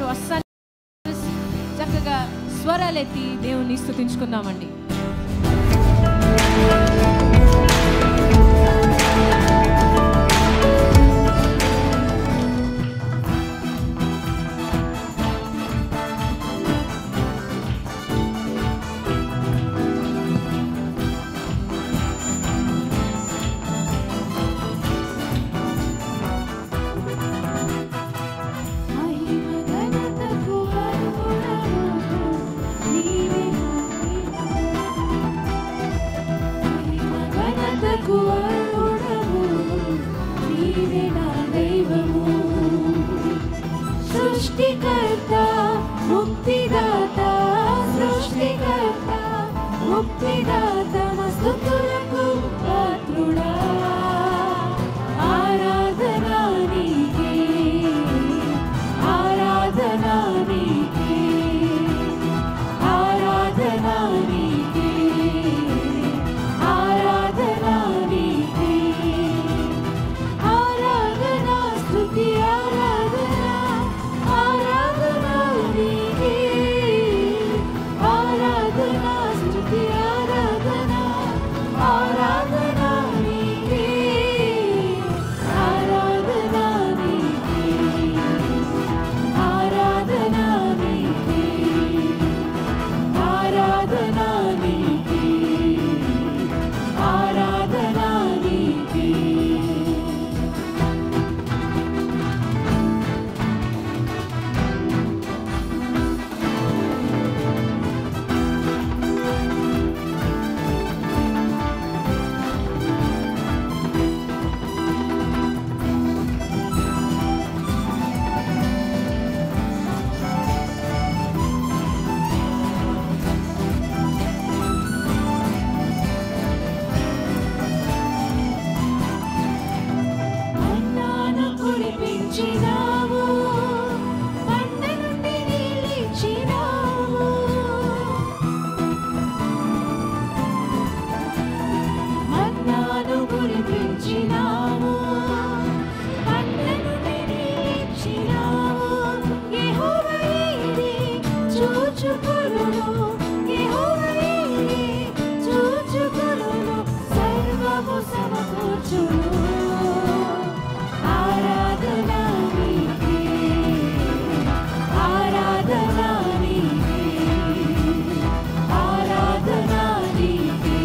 అస్సలు చక్కగా స్వరాలెత్తి దేవుని స్తుతించుకుందామండి. సృష్టికర్త ముక్తిదాత సృష్టికర్త ముక్తిదాత స్తుతులకు పాత్రుడా ఆరాధనా నీకే ఆరాధనా నీకే ఆరాధనా నీకే ఆరాధనా నీకే ఆరాధనా స్తుతి ఆరాధనా ఆరాధనా నీకే ఆరాధనా స్తుతి ఆరాధనా ఆరాధనా నీకే ఆరాధనా నీకే ఆరాధనా నీకే ఆరాధనా నీకే ఆరాధనా నీకే అన్నాను కురిపించినావు పంట నుండి నీళ్ళిచ్చినావు అన్నాను కురిపించినావు పంట నుండి నీళ్ళిచ్చినావు యెహోవా ఇది చూచుకొనును యెహోవా ఇది చూచుకొనును సర్వము సమకూర్చును ఆరాధనా నీకే ఆరాధనా నీకే ఆరాధనా నీకే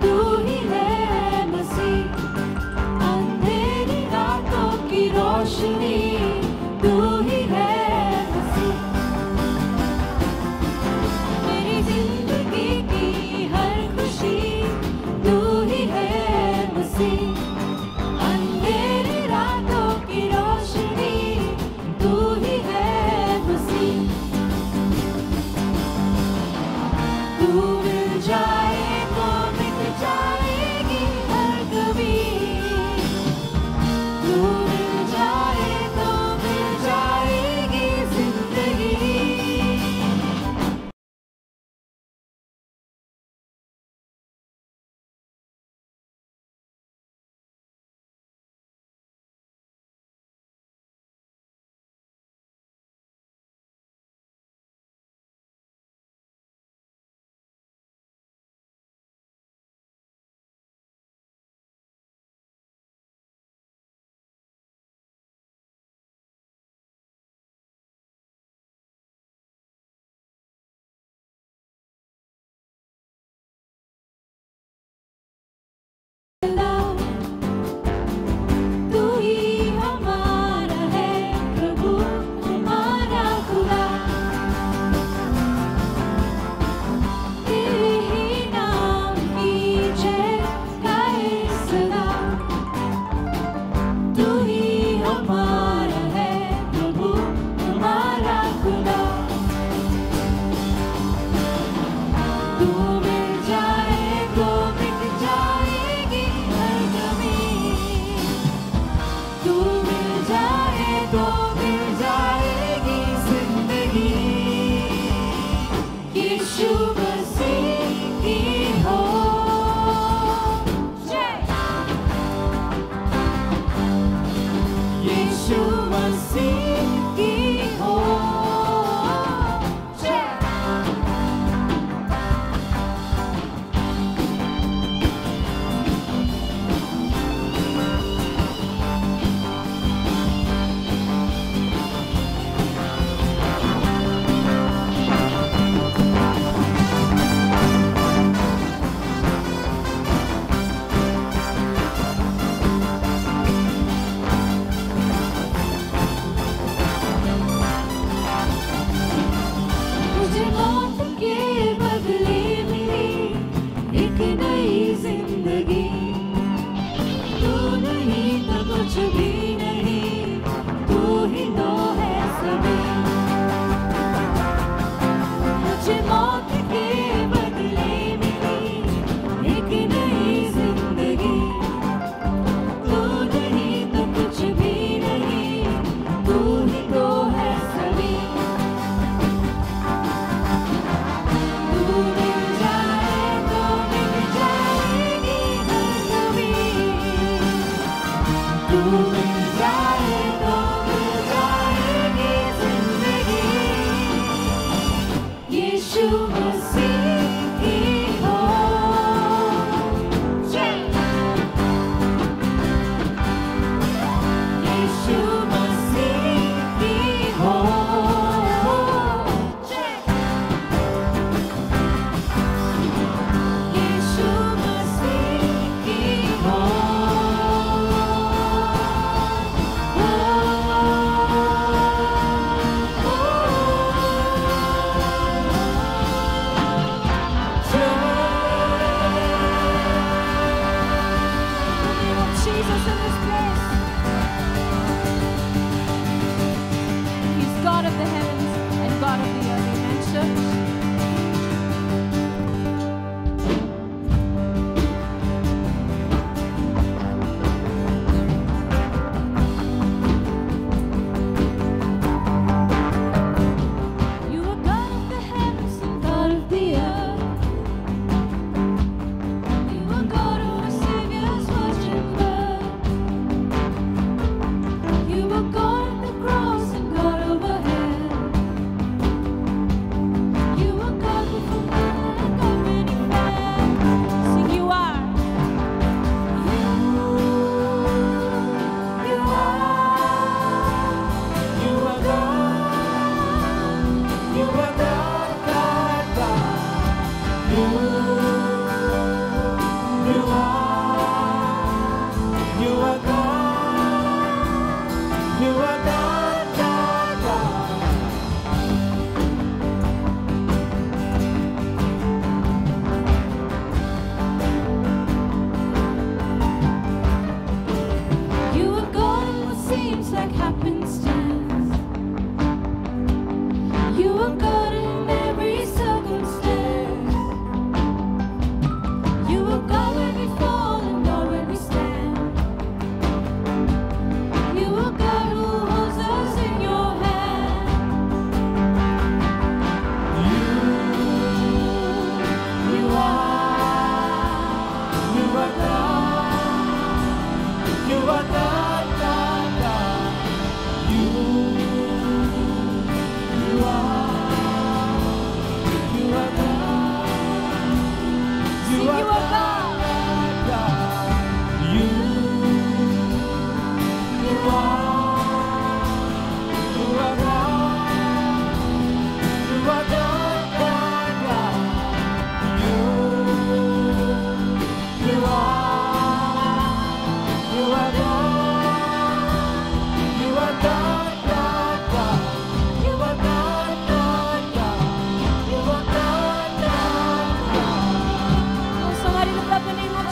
तू ही है मसीह, अंधेरी रातों की रोशनी तू ही है मसीह, मेरी जिंदगी की हर खुशी तू ही है मसीह, अंधेरी रातों की रोशनी तू ही है मसीह, तू मिल जाए तो मिट जाएगी हर कमी, तू मिल जाए तो मिल जाएगी जिंदगी। तू ही हमारा है प्रभु हमारा खुदा, तेरे ही नाम की जयकारे सदा, तू ही हमारा है प्रभु हमारा खुदा, तू मिल जाए तो मिट जाएगी हर कमी, तू मिल जाए तो मिल जाएगी जिंदगी, यीशु मसीह की हो जय, यीशु मसीह की हो जय। मुझे मौत के बदले मिली एक नई जिंदगी, तू नहीं तो कुछ भी नहीं, तू ही तो है सभी, मुझे मौत के बदले मिली एक नई जिंदगी, तू नहीं तो कुछ भी नहीं, तू ही तो है सभी, तू मिल जाए तो मिल जाएगी हर कमी, तू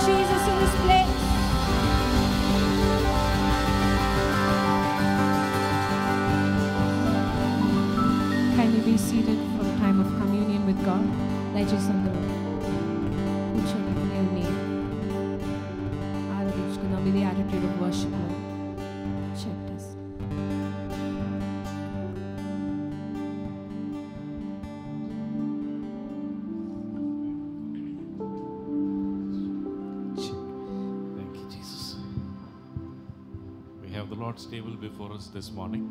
Jesus in this place. Kindly be seated for a time of communion with God. దయచేసి అందరూ కూర్చొని దేవుని ఆరాధించుకుందాం. ఇది attitude of worship. Chapters. Thank you, Jesus. We have the Lord's table before us this morning.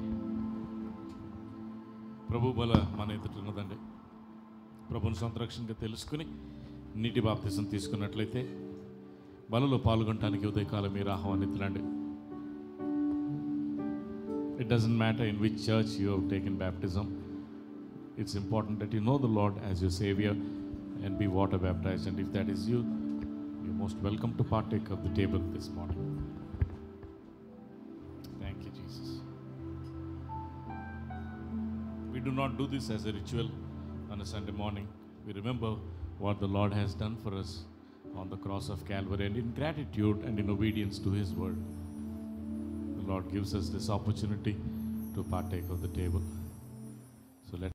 ప్రభు బల మన ఎదుట ఉన్నదండి. ప్రభుని సంరక్షణగా తెలుసుకుని నీటి బాప్తిసం తీసుకున్నట్లయితే బలలో పాల్గొనడానికి ఉదయకాలం మీరు ఆహ్వానితులండి. It doesn't matter in which church you have taken baptism. It's important that you know the Lord as your Savior and be water baptized. And if that is you, you're most welcome to partake of the table this morning. Thank you, Jesus. We do not do this as a ritual on a Sunday morning. We remember what the Lord has done for us on the cross of Calvary, and in gratitude and in obedience to His word, the Lord gives us this opportunity to partake of the table. So let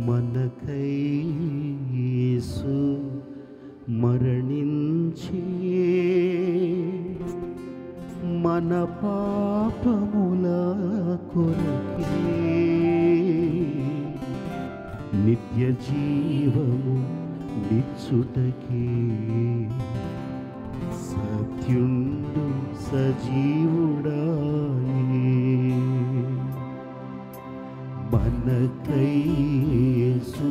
మనకై యేసు మరణించి మన పాపముల కొరకే నిత్య జీవము నిచ్చుటకే సజీవుడాయే మనకై యేసు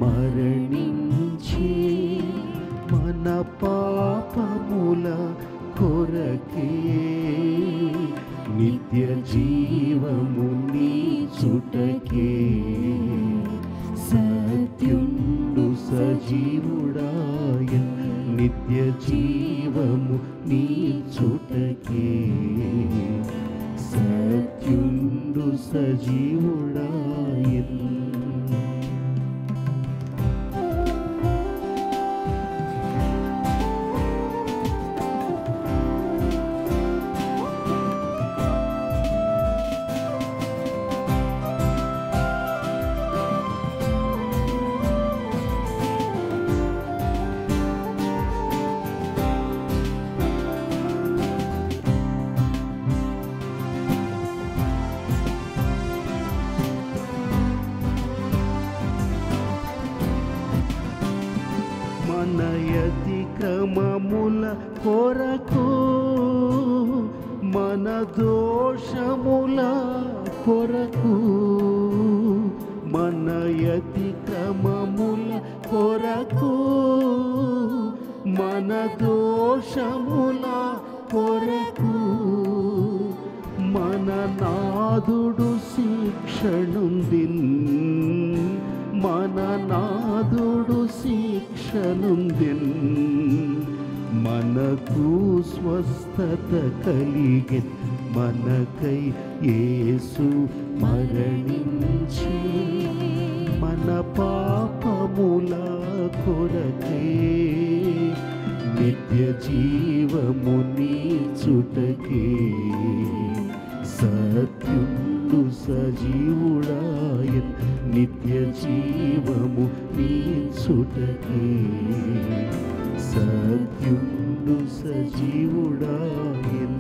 మరణించి మన పాపముల కొరకే నిత్య జీవము నీచుటకే సత్యుండు సజీవుడాయన్ నిత్య జీవము నీచుటకే సత్యుండు సజీవుడాయన్ మన అతిక్రమముల కొరకు మన దోషముల కొరకు మన అతిక్రమముల కొరకు మన దోషముల కొరకు మన నాదుడు శిక్షనుందిన్ మన నాదుడు శిక్షనుందిన్ మనకు స్వస్థత కలిగెన్ మనకై యేసు మరణించి మన పాపముల కొరకై నిత్య జీవము నీచుటకే సత్యుండు సజీవుడాయన్ నిత్య జీవము నీచుటకే సత్యుండు సజీవుడాయన్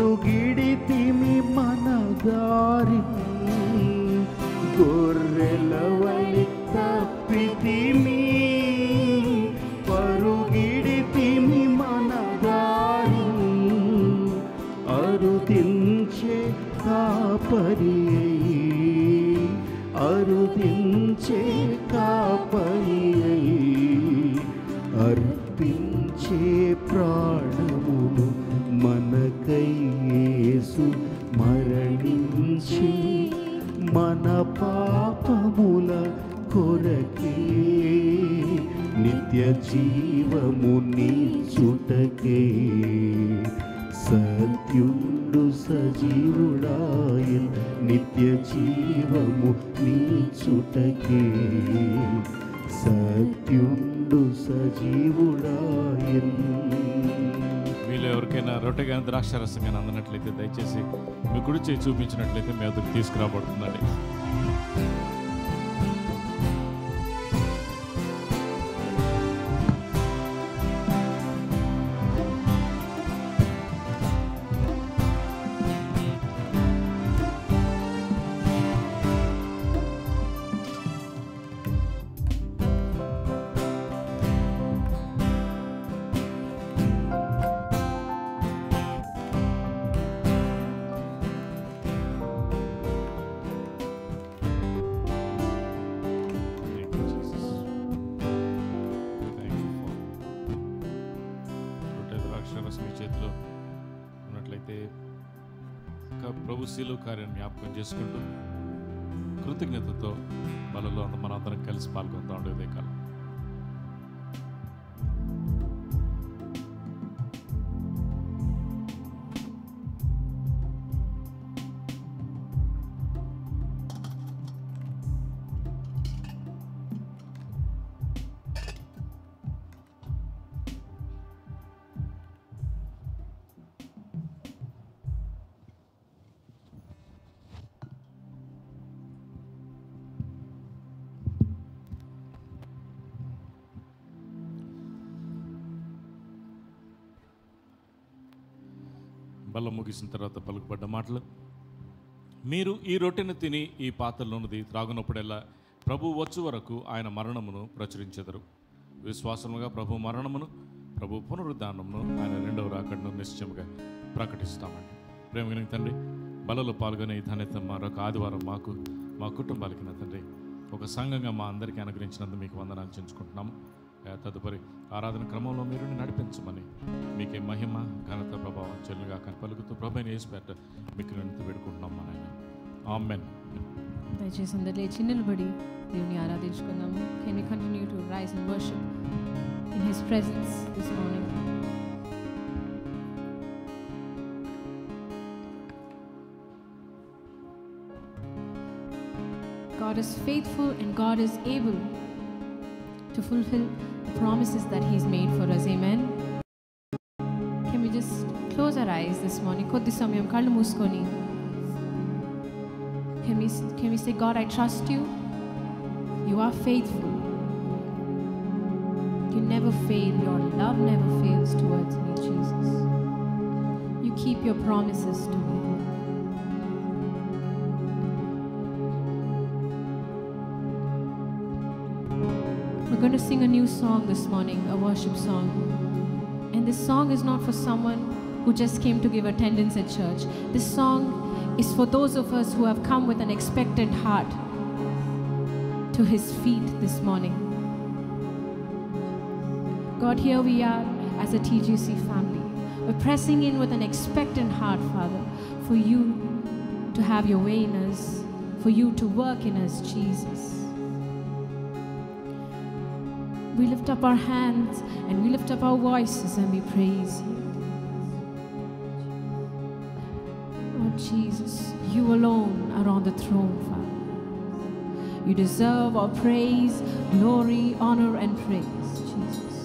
పరుగిడితిమి మన దారి గొర్రెల వలె తప్పితిమి పరుగిడితిమి మన దారి అరుదించే కాపరి అరుదించే కాపరి అర్పించే ప్రాణమును మనకై యేసు మరణించి మన పాపముల కొరకే నిత్య జీవము నీచుటకే సత్యుండు సజీవుడాయన్ నిత్య జీవము నీచుటకే సత్యుండు సజీవుడాయన్ మీలో ఎవరికైనా రొట్టె కానీ ద్రాక్షారసం కానీ అందనట్లయితే దయచేసి మీ కుడి చేయి చూపించినట్లయితే మీ వద్దకు తీసుకురాబడుతుందండి. మీ చేతిలో ఉన్నట్లయితే ప్రభు శిలువ కార్యాన్ని జ్ఞాపకం చేసుకుంటూ కృతజ్ఞతతో బలలో మనందరం కలిసి పాల్గొందాం ఉండేదే కాలం. బల్ల ముగిసిన తర్వాత పలుకుబడ్డ మాటలు. మీరు ఈ రొట్టెను తిని ఈ పాత్రలోనిది త్రాగునప్పుడెల్లా ప్రభు వచ్చు వరకు ఆయన మరణమును ప్రచురించెదరు. విశ్వాసముగా ప్రభు మరణమును, ప్రభు పునరుద్ధానమును, ఆయన రెండవ రాకడను నిశ్చయముగా ప్రకటిస్తామండి. ప్రేమ తండ్రి, బలలో పాల్గొనే ఈ ధన్యత మరొక ఆదివారం మాకు, మా కుటుంబాలకి నా తండ్రి ఒక సంఘంగా మా అందరికీ అనుగ్రహించినందుకు మీకు వందనాలు చెల్లించుకుంటున్నాము. తదుపరి ఆరాధన క్రమంలో మీరు నడిపించమని మీకే మహిమ, ఘనత, ప్రభావం చెల్లుగా కానీ పలుకుతూ ప్రభుని యేసు పేరిట మీకు నింత వేడుకుంటున్నాం మన ఆయన. ఆమేన్. దయచేసి అందరూ లేచి నిలబడి దేవుని ఆరాధించుకుందాము. Can we continue to rise and worship in His presence this morning? God is faithful and God is able to fulfill the promises that He's made for us. Amen. Can we just close our eyes this morning? కొద్ది సమయం కళ్ళు మూసుకొని can we say, God, I trust you. You are faithful. You never fail. Your love never fails towards me, Jesus. You keep your promises to me. We're going to sing a new song this morning, a worship song. And this song is not for someone who just came to give attendance at church. This song is for those of us who have come with an expectant heart to His feet this morning. God, here we are as a TGC family. We're pressing in with an expectant heart, Father, for you to have your way in us, for you to work in us, Jesus. We lift up our hands and we lift up our voices and we praise you. Oh Jesus, you alone are on the throne, Father. You deserve our praise, glory, honor and praise, Jesus.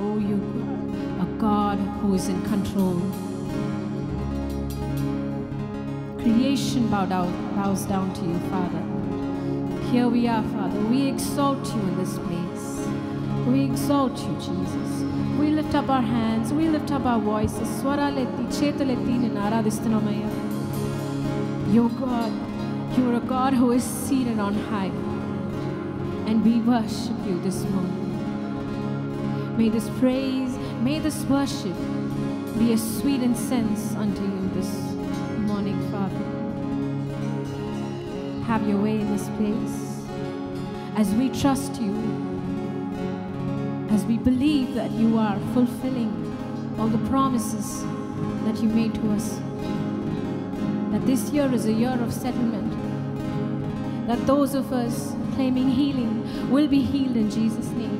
Oh, you are a God who is in control. Creation bows down to you, Father. Here we are, Father. We exalt you in this place. We exalt you, Jesus. We lift up our hands. We lift up our voices. Swaraletti, chetaletti, ninnu aaradhistunamaya. Your God, you are a God who is seated on high. And we worship you this morning. May this praise, may this worship be a sweet incense unto you this morning, Father. Have your way in this place. As we trust you, as we believe that you are fulfilling all the promises that you made to us, that this year is a year of settlement, that those of us claiming healing will be healed in Jesus' name,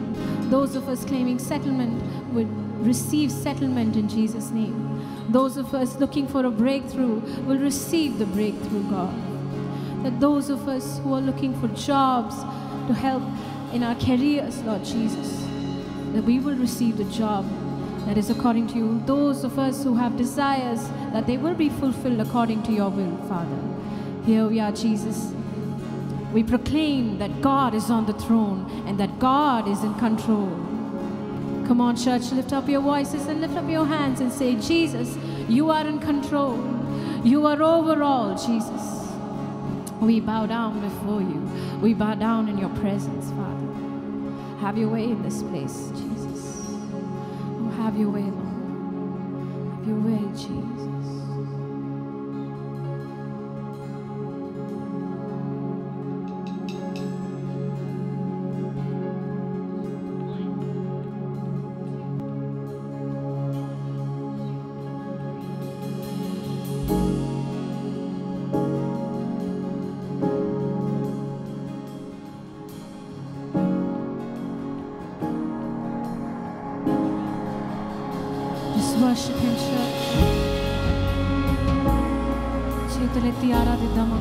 those of us claiming settlement will receive settlement in Jesus' name, those of us looking for a breakthrough will receive the breakthrough, God. That those of us who are looking for jobs to help in our careers, Lord Jesus, that we will receive the job that is according to you. Those of us who have desires, that they will be fulfilled according to your will, Father. Here we are, Jesus. We proclaim that God is on the throne and that God is in control. Come on, church, lift up your voices and lift up your hands and say, Jesus, you are in control. You are over all, Jesus. We bow down before you. We bow down in your presence, Father. Have your way in this place, Jesus. Oh, have your way, Lord. Have your way, Jesus. Worship Him, church. చేతులెత్తి ఆరాధిద్దామా.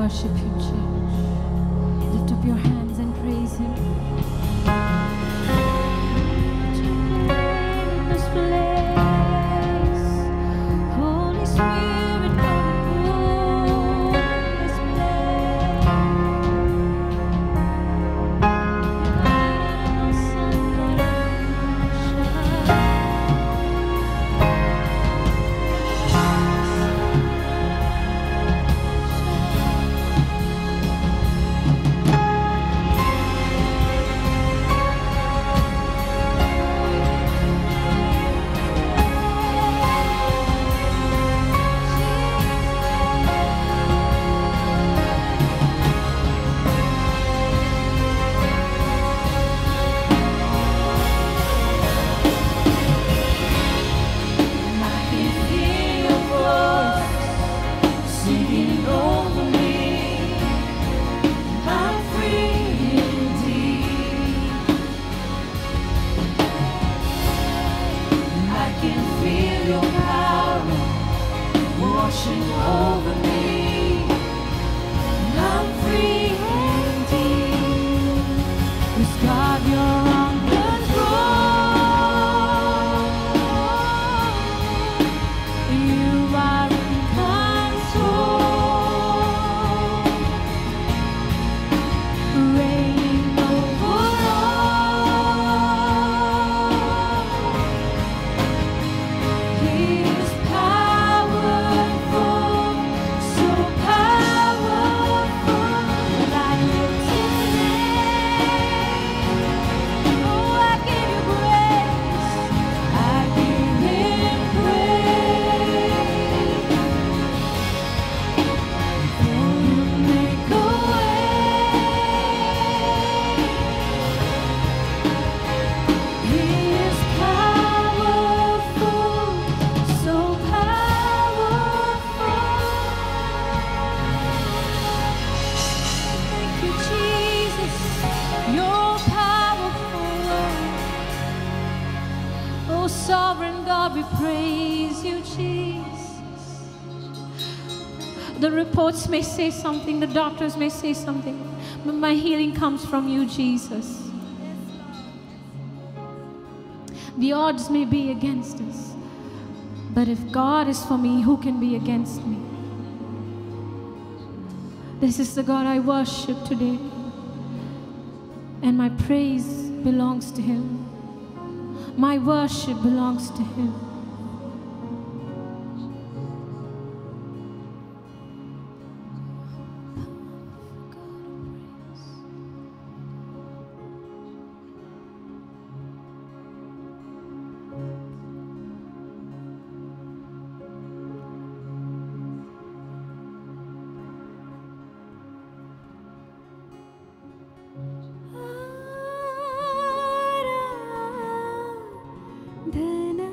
worship Him, church. Lift up your hands and praise Him. In this place, Holy Spirit, come through this sovereign God, we praise you, Jesus. The reports may say something, the doctors may say something, but my healing comes from you, Jesus. The odds may be against us, but if God is for me, who can be against me? This is the God I worship today, and my praise belongs to Him. My worship belongs to Him. Dana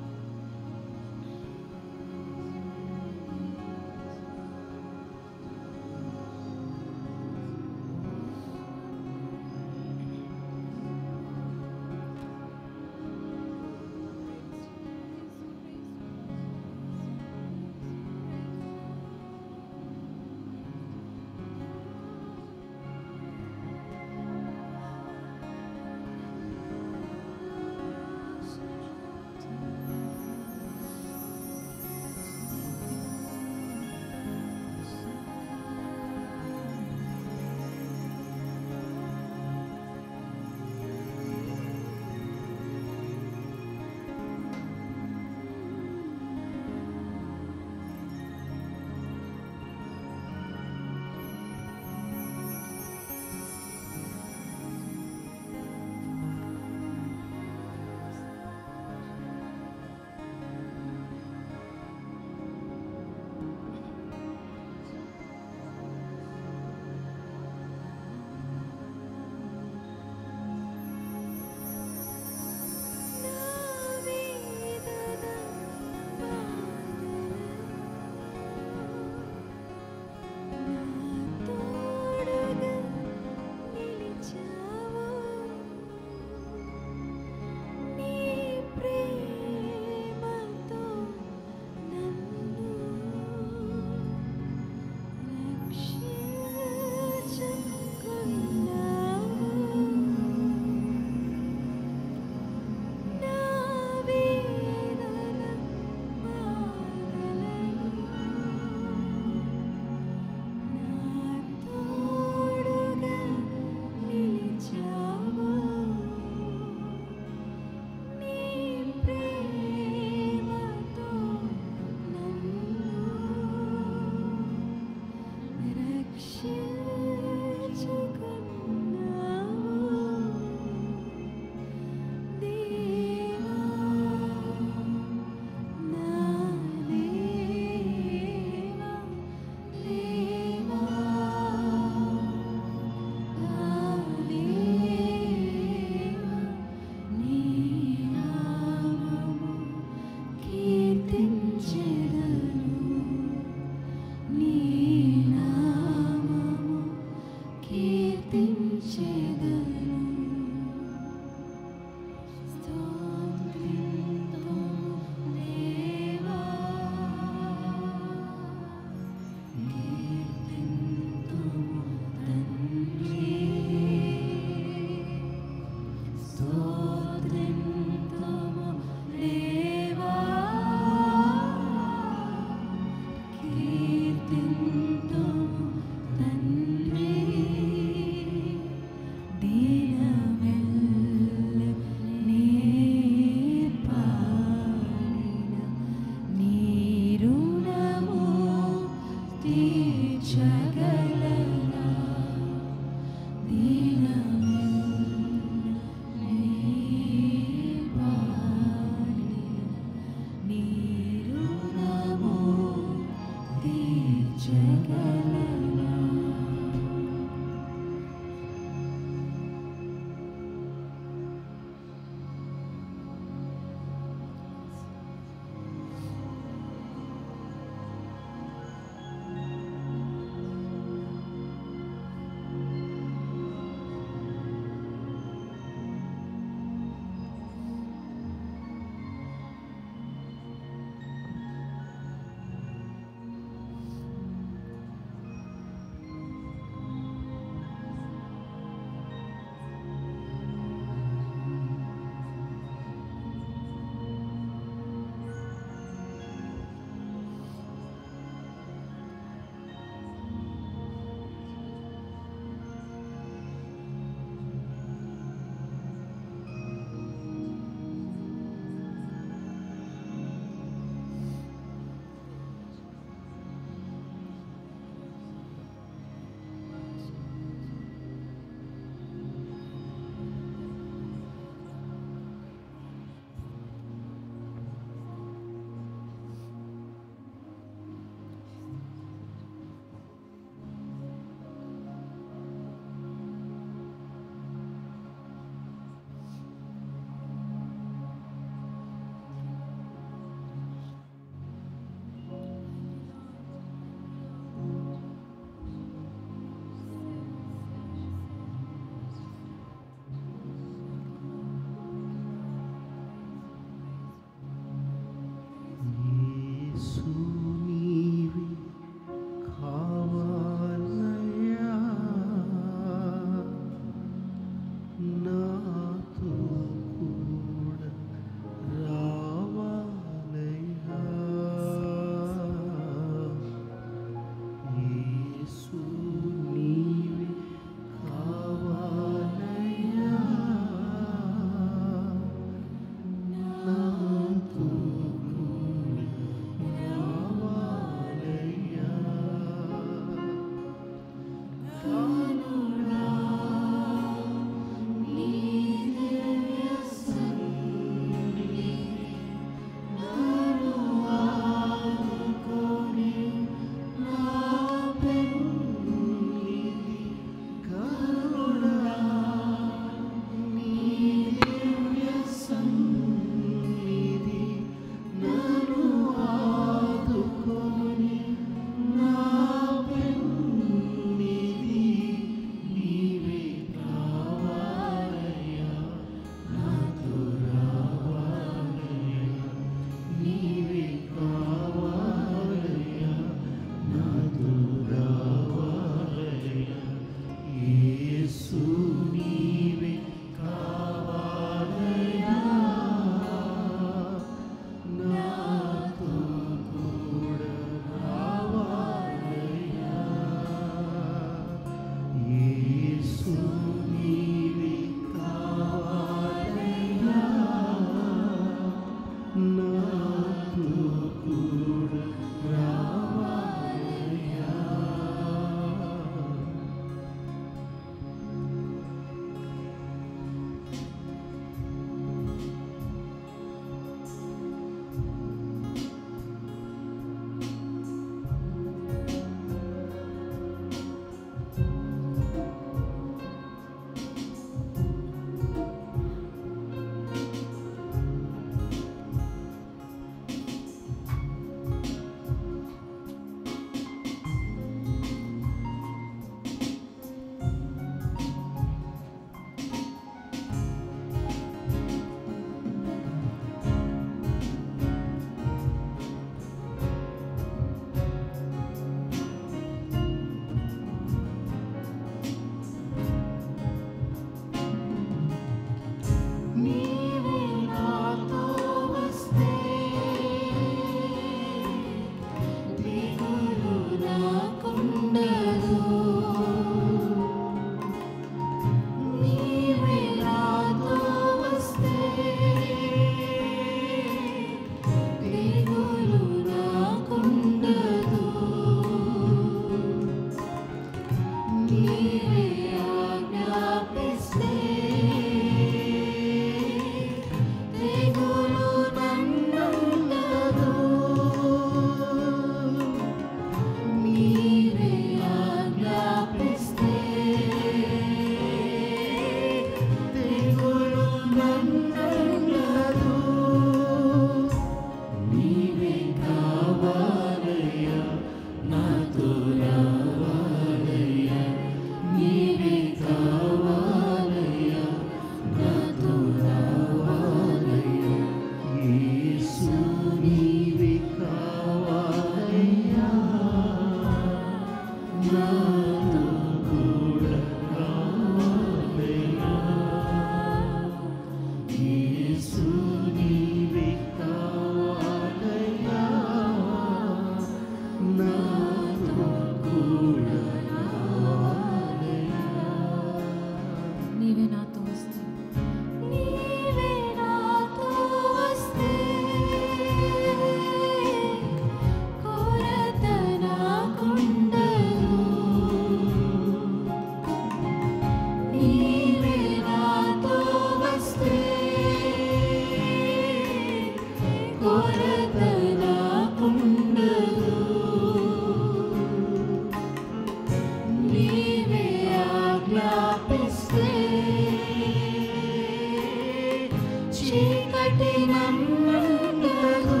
నన్నుండదు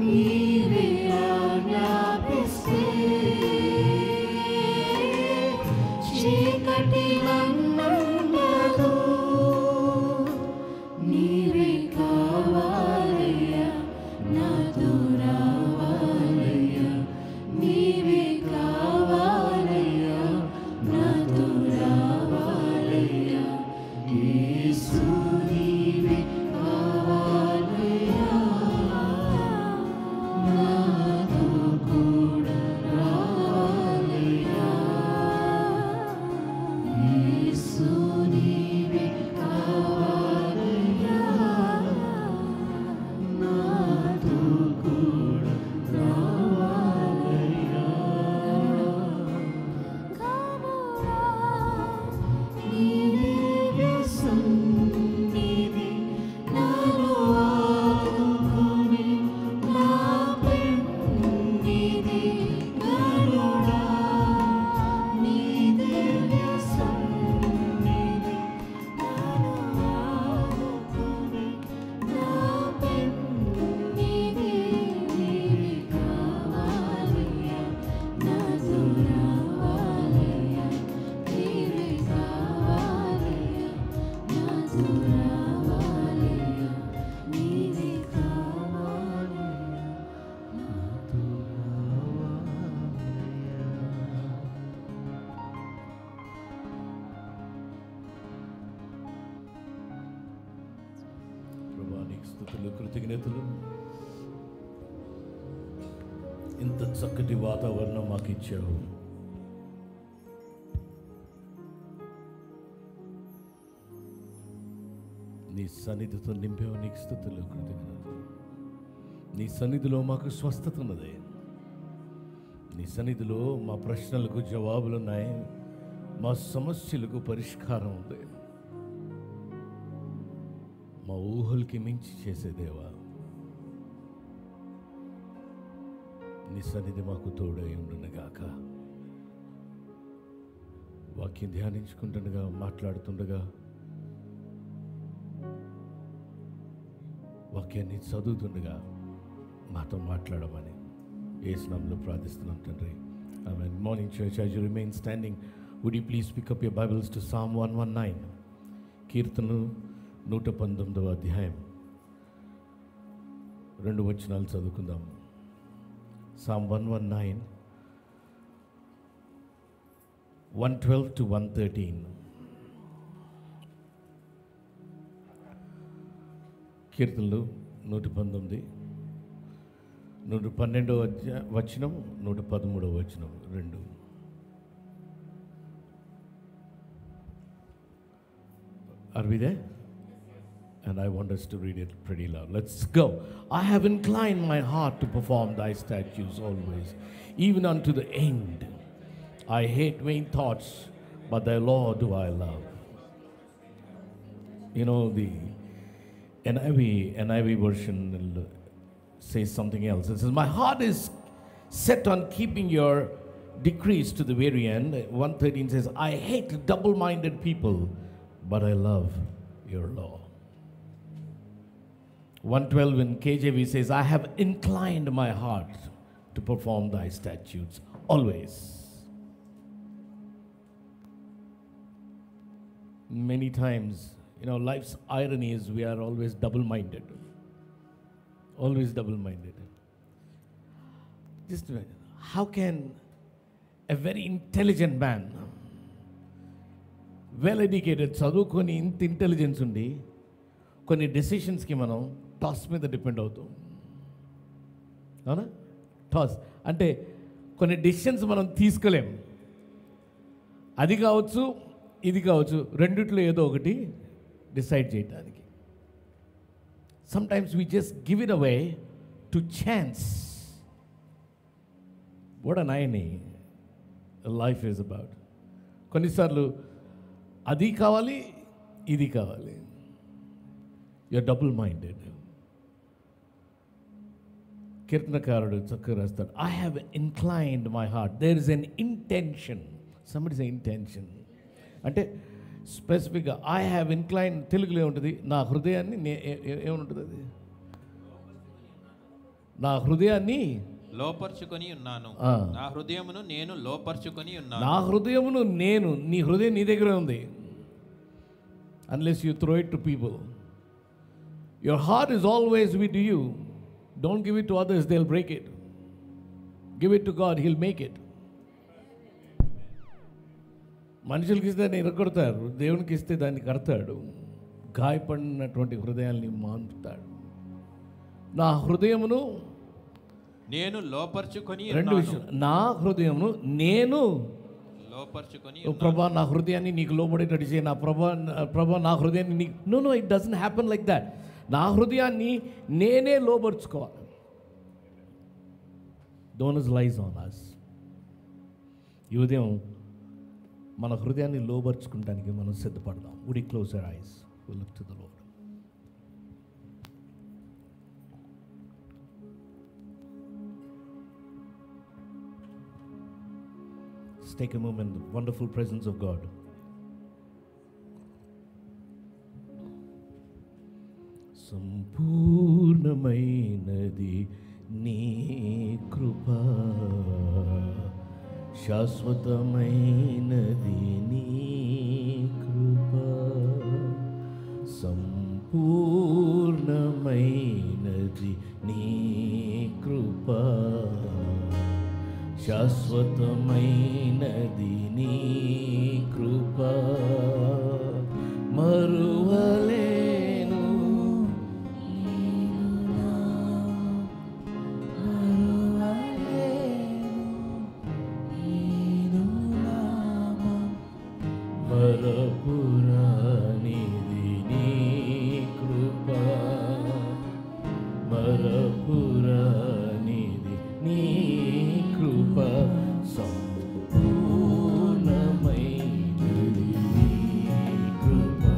నీవే ఆజ్ఞాపిస్తే చీకటి నన్నుండదు నీవే కావాలయ్యా నాతో రావాలయ్యా నీవే కావాలయ్యా నాతో రావాలయ్యా యేసు నీవే కావాలయ్యా నాతో కూడా రావాలయ్యా యేసు నీవే కావాలయ్యా నాతో కూడా రావాలయ్యా కానురా నీ దివ్య సన్నిధి నాలో ఆదుకుని నా పెన్నిధి గరుడా నీ దివ్య సన్నిధి నాలో ఆదుకుని నా పెన్నిధి నీవే కావాలయ్యా నాతో రావాలయ్యా నీవే కావాలయ్యా నాతో రావాలయ్యా నీవే కావాలయ్యా నాతో ప్రభువా నీకు స్తుతులు కృతజ్ఞతలు. ఇంత చక్కటి వాతావరణం మాకు ఇచ్చావు. నీ సన్నిధితో నింపావు. నీకు స్తుతులు కృతజ్ఞతలు. నీ సన్నిధిలో మాకు స్వస్థత ఉన్నది. నీ సన్నిధిలో మా ప్రశ్నలకు జవాబులు ఉన్నాయి. మా సమస్యలకు పరిష్కారం ఉంది. మా ఊహలకి మించి చేసే దేవా, నీ సన్నిధి మాకు తోడై ఉండునుగాక. వాక్యం ధ్యానించుకుంటుండగా, మాట్లాడుతుండగా, వాక్యాన్ని చదువుతుండగా మాతో మాట్లాడమని యేసు నామములో ప్రార్థిస్తున్నాం తండ్రి. ఆమేన్. Morning church, as you remain standing, would you please pick up your Bibles to Psalm 119, కీర్తనలు 119వ అధ్యాయం 2 వచనాలు చదువుకుందాం. Psalm 119, 112 to 113. కీర్తనలు 119, 112వ వచనం, 113వ వచనం 2. Are we there? And I want us to read it pretty loud. Let's go. I have inclined my heart to perform thy statutes always, even unto the end. I hate vain thoughts, but thy law do I love. You know, the NIV version says something else. It says, my heart is set on keeping your decrees to the very end. 113 says, I hate double-minded people, but I love your law. 112 in KJV says, I have inclined my heart to perform thy statutes always. Many times, you know, life's irony is we are always double-minded. Always double-minded. Just imagine, how can a very intelligent man, well-educated, చదువుకొని ఇంత intelligence ఉండి కొన్ని డెసిషన్స్కి మనం toss మీద depend అవుతాం? అవునా? Toss అంటే కొన్ని డెసిషన్స్ మనం తీసుకోలేం. అది కావచ్చు, ఇది కావచ్చు, రెండిట్లో ఏదో ఒకటి డిసైడ్ చేయడానికి. Sometimes we just give it away to chance. What an any life is about. కొన్నిసార్లు అది కావాలి, ఇది కావాలి. You're double minded. కీర్తనకారుడు చక్కగా రాస్తాడు, I have inclined my heart. There is an intention. Somebody say intention. అంటే స్పెసిఫిక్గా ఐ హ్యావ్ ఇన్క్లైన్, తెలుగులో ఏముంటుంది? నా హృదయాన్ని ఏముంటుంది అది? నా హృదయాన్ని లోపర్చుకొని ఉన్నాను. నా హృదయమును నేను లోపర్చుకొని ఉన్నాను. నా హృదయమును నేను, నీ హృదయం నీ దగ్గరే ఉంది. Unless you throw it to people. Your heart is always with you. Don't give it to others, they will break it. Give it to God, he will make it. మనుషులకి ఇస్తే దాన్ని ఇరగొడతారు, దేవునికి ఇస్తే దాన్ని కడతాడు. గాయపడినటువంటి హృదయాల్ని మాన్పుతాడు. నా హృదయమును నేను లోపర్చుకొని రెండు విషయం, నా హృదయమును నేను లోపర్చుకొని ప్రభా నా హృదయాన్ని నీకు లోబడేటట్టు చేయి. నా ప్రభా నా హృదయాన్ని నీకు no it doesn't happen like that. నా హృదయాన్ని నేనే లోబర్చుకోవాలి. Don't lies on us. ఈ ఉదయం మన హృదయాన్ని లోబర్చుకుంటానికి మనం సిద్ధపడదాం. Would you close your eyes, will look to the lord. Take a moment, the wonderful presence of God. సంపూర్ణమైనది నీ కృపా, శాశ్వతమైనది నీ కృపా, సంపూర్ణమైనది నీ కృపా, శాశ్వతమైనది నీ కృపా, మరువలేను మరపురానిది నీ కృపా, మరపురానిది నీ కృపా, సంపూర్ణమైనది నీ కృపా,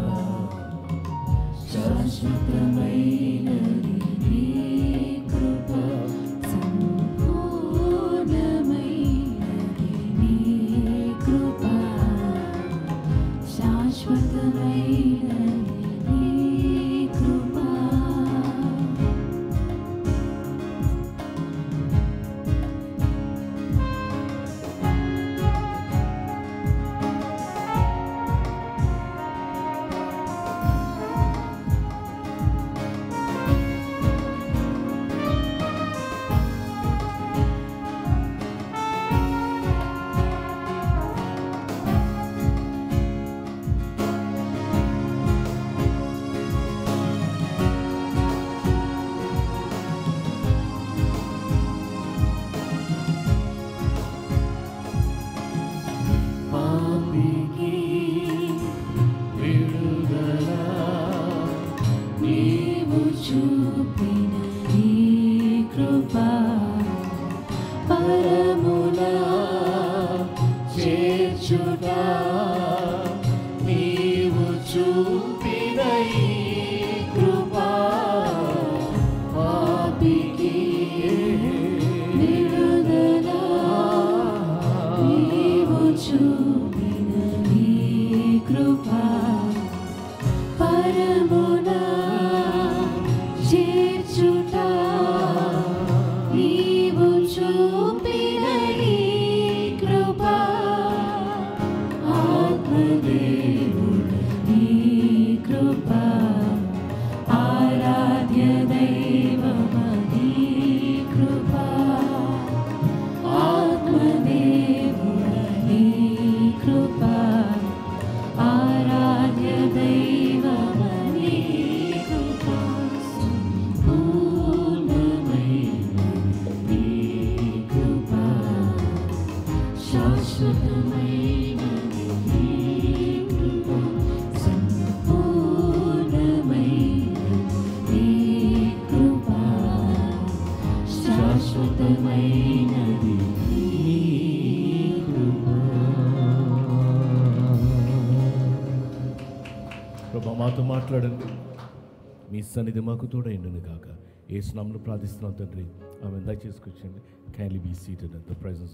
శాశ్వతమైనది నీ కృపా, సంపూర్ణమైనది నీ కృపా, శాశ్వతమైనది నీ కృపా. పాపికి విడుదల నీవు చూపిన నీ కృపా, పరములా చేర్చుట, నీవు చూపిన ఈ కృపా, పాపికి విడుదల నీవు చూపిన నీ కృపా, పరమునా చేర్చుట, నీవు చూపిన నీ కృపా, ఆత్మదేవుడ నీ కృపా, ఆరాధ్య దైవమ నీ కృపా, ఆత్మదేవుడ నీ కృపా, ఆరాధ్య దైవమ నీ కృపా, సంపూర్ణమైనది నీ కృపా, శాశ్వతమైనది నీ కృపా, సంపూర్ణమైనది నీ కృపా, శాశ్వతమైనది నీ కృపా. ప్రభా మాతో మాట్లాడండి, మీ సన్నిధి మాకు తోడైండును కాక. యేసు నామములో ప్రార్థిస్తున్నాం తండ్రి, ఆమె దయచేసుకొచ్చండి. Kindly be seated at the presence of